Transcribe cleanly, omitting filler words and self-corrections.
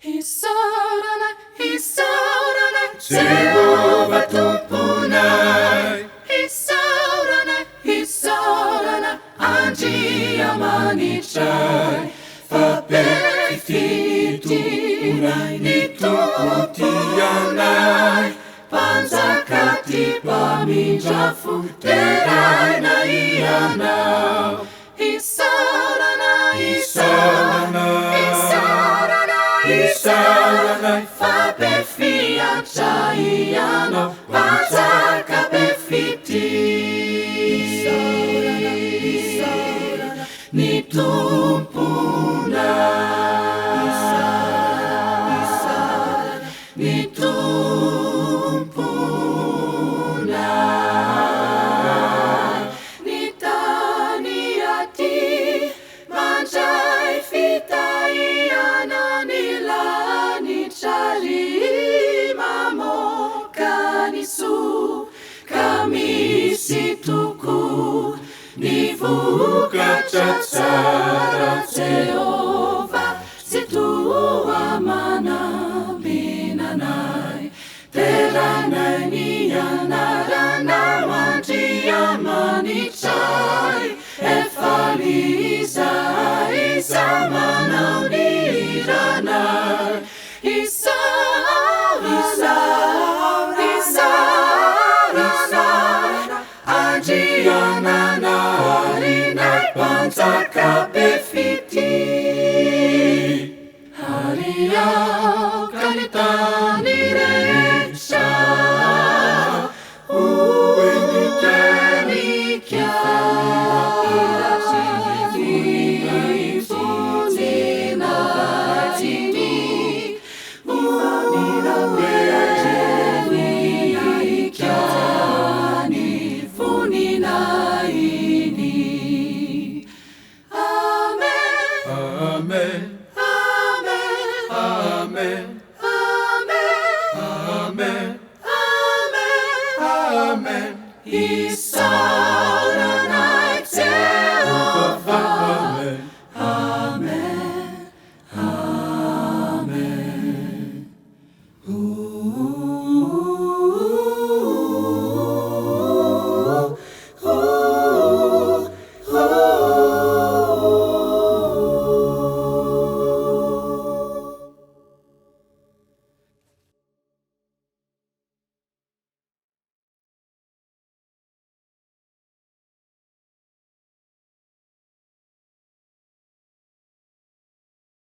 Isaurana, Jehovah tumpunai. Isaurana, anji amanichai. Fapefititunai nitutianai. Panzakati paminjafu terai na ianau. Isaurana, fapefia chaiano, panzaka pefiti. Isaurana, nitumpuna. Nitumpuna. Nitaniati, manjai fitaiana nilani chalimamo kanisu kamisituku nivuka chatsara Jehova situa mana binanai teranai niyanarana wanjia manichai efaliza isamana uniranai Isaurana, anjianana harinai panzaka befiti haria